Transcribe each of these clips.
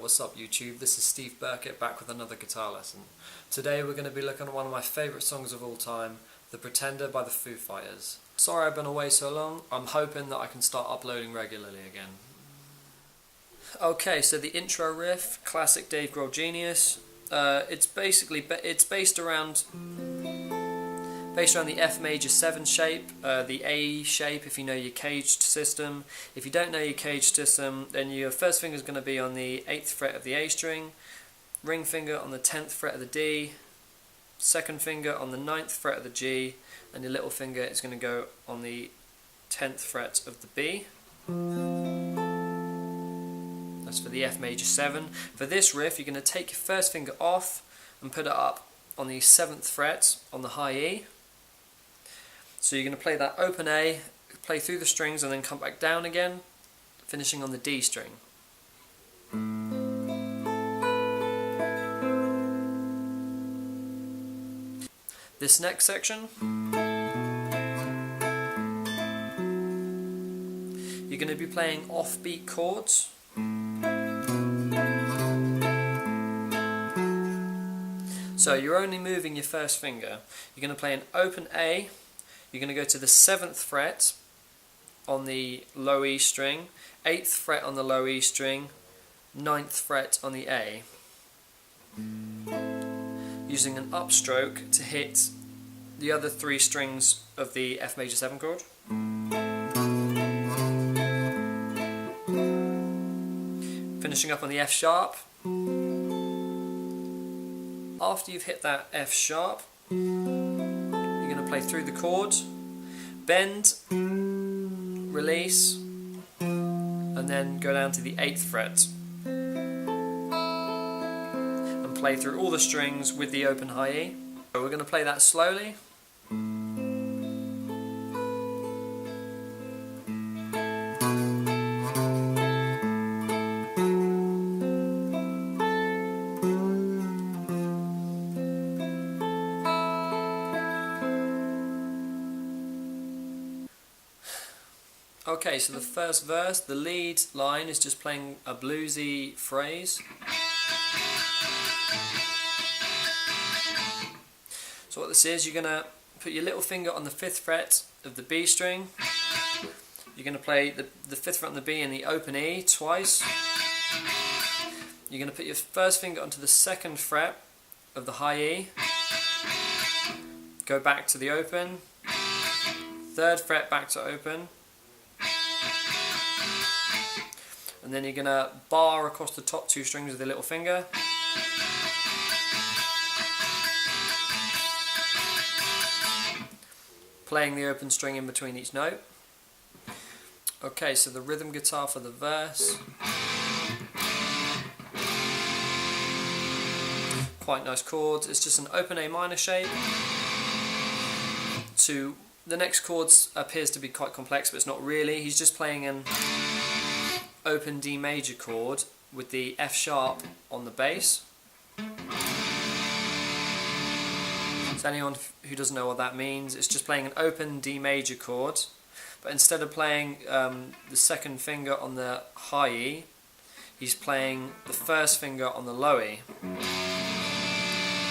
what's up YouTube? This is Steve Burkett back with another guitar lesson. Today we're going to be looking at one of my favourite songs of all time, The Pretender by the Foo Fighters. Sorry I've been away so long, I'm hoping that I can start uploading regularly again. Okay, so the intro riff, classic Dave Grohl genius. It's based around the F major 7 shape, the A shape if you know your caged system. If you don't know your caged system, then your first finger is going to be on the 8th fret of the A string, ring finger on the 10th fret of the D, second finger on the 9th fret of the G, and your little finger is going to go on the 10th fret of the B. That's for the F major 7. For this riff, you're going to take your first finger off and put it up on the 7th fret on the high E. So you're going to play that open A, play through the strings and then come back down again, finishing on the D string. This next section, you're going to be playing offbeat chords. So you're only moving your first finger. You're going to play an open A. You're going to go to the 7th fret on the low E string, 8th fret on the low E string, 9th fret on the A, using an upstroke to hit the other 3 strings of the F major 7 chord. Finishing up on the F sharp. After you've hit that F sharp, you're going to play through the chord, bend, release, and then go down to the 8th fret and play through all the strings with the open high E. So we're going to play that slowly. Okay, so the first verse, the lead line is just playing a bluesy phrase. So what this is, you're going to put your little finger on the 5th fret of the B string. You're going to play the 5th fret on the B and the open E twice. You're going to put your first finger onto the 2nd fret of the high E. Go back to the open. 3rd fret back to open. And then you're going to bar across the top 2 strings with your little finger. Playing the open string in between each note. Okay, so the rhythm guitar for the verse. Quite nice chords. It's just an open A minor shape. To the next chords appears to be quite complex, but it's not really. He's just playing an open D major chord with the F sharp on the bass. So anyone who doesn't know what that means, it's just playing an open D major chord, but instead of playing the 2nd finger on the high E, he's playing the 1st finger on the low E.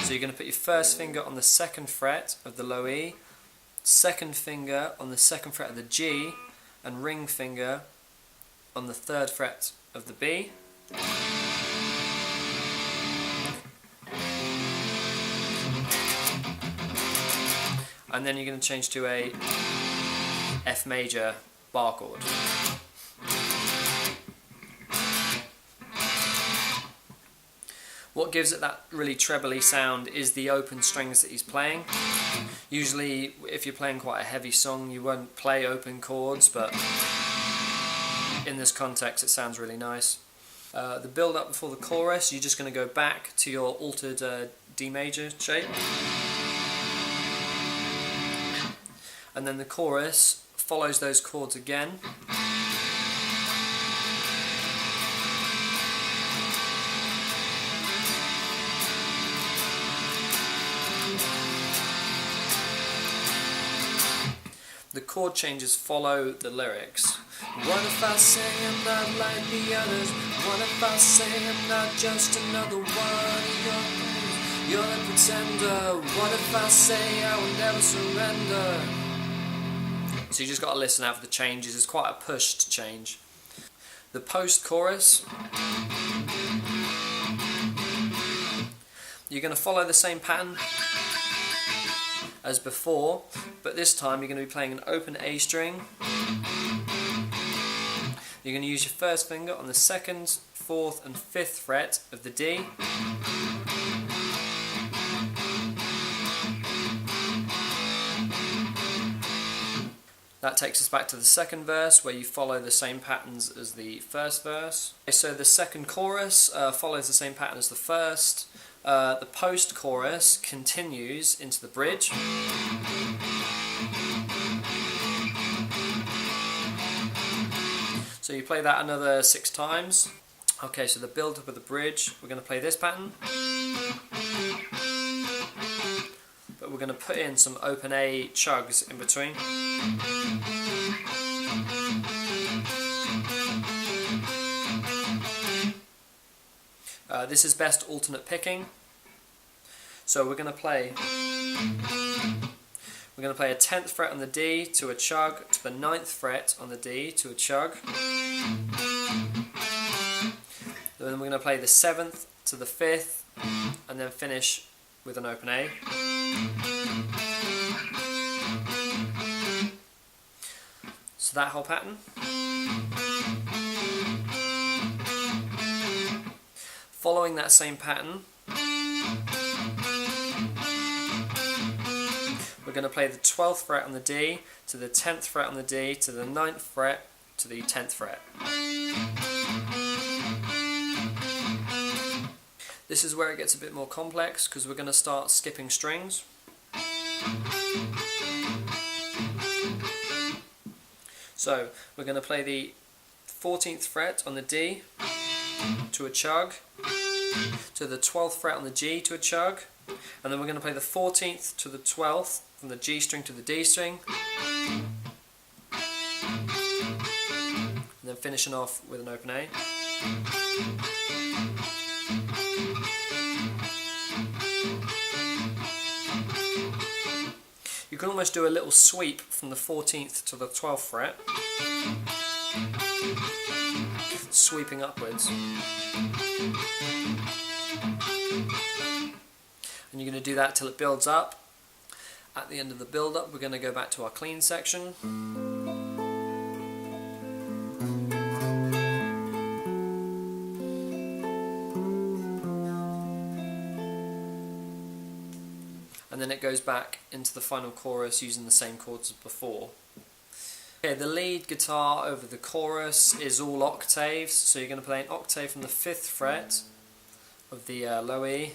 So you're going to put your 1st finger on the 2nd fret of the low E, 2nd finger on the 2nd fret of the G, and ring finger on the 3rd fret of the B. And then you're going to change to a F major bar chord. What gives it that really trebly sound is the open strings that he's playing. Usually if you're playing quite a heavy song you won't play open chords, but in this context it sounds really nice. The build up before the chorus, you're just going to go back to your altered D major shape. And then the chorus follows those chords again. the chord changes follow the lyrics. What if I say I'm not like the others? What if I say I'm not just another one of your things? You're a pretender. What if I say I will never surrender? So you just got to listen out for the changes. It's quite a pushed change. The post-chorus, you're going to follow the same pattern as before, but this time you're going to be playing an open A string. You're going to use your first finger on the 2nd, 4th and 5th fret of the D. That takes us back to the second verse, where you follow the same patterns as the first verse. So the second chorus follows the same pattern as the first. The post-chorus continues into the bridge. So you play that another 6 times. Okay, so the build-up of the bridge, we're going to play this pattern. But we're going to put in some open A chugs in between. This is best alternate picking. So we're going to play a 10th fret on the D to a chug, to the 9th fret on the D to a chug. Then we're going to play the 7th to the 5th and then finish with an open A. So that whole pattern. Following that same pattern, we're going to play the 12th fret on the D to the 10th fret on the D to the 9th fret to the 10th fret. This is where it gets a bit more complex because we're going to start skipping strings. So we're going to play the 14th fret on the D to a chug, to the 12th fret on the G to a chug, and then we're going to play the 14th to the 12th from the G string to the D string, and then finishing off with an open A. You can almost do a little sweep from the 14th to the 12th fret, sweeping upwards. And you're going to do that till it builds up. At the end of the build up, we're going to go back to our clean section. And then it goes back into the final chorus using the same chords as before. Okay, the lead guitar over the chorus is all octaves, so you're going to play an octave from the 5th fret of the low E.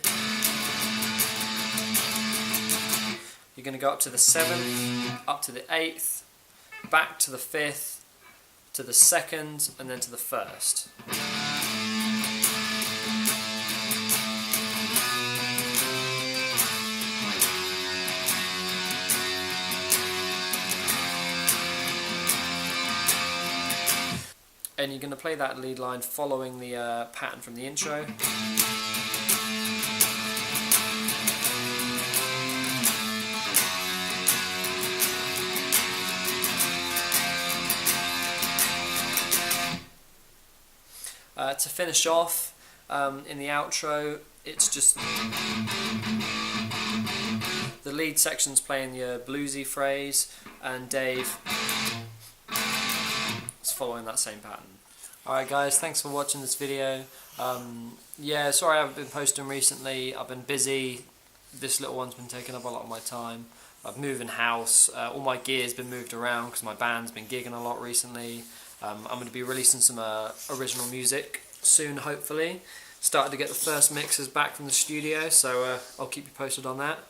You're going to go up to the 7th, up to the 8th, back to the 5th, to the 2nd, and then to the 1st. And you're going to play that lead line following the pattern from the intro. To finish off, in the outro, it's just the lead section's playing your bluesy phrase, and Dave is following that same pattern. Alright guys, thanks for watching this video. Yeah, sorry I haven't been posting recently. I've been busy. This little one's been taking up a lot of my time. I've moved in house. All my gear's been moved around because my band's been gigging a lot recently. I'm going to be releasing some original music soon, hopefully. Started to get the first mixes back from the studio, so I'll keep you posted on that.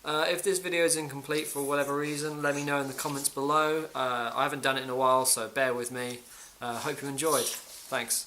If this video is incomplete for whatever reason, let me know in the comments below. I haven't done it in a while, so bear with me. Hope you enjoyed. Thanks.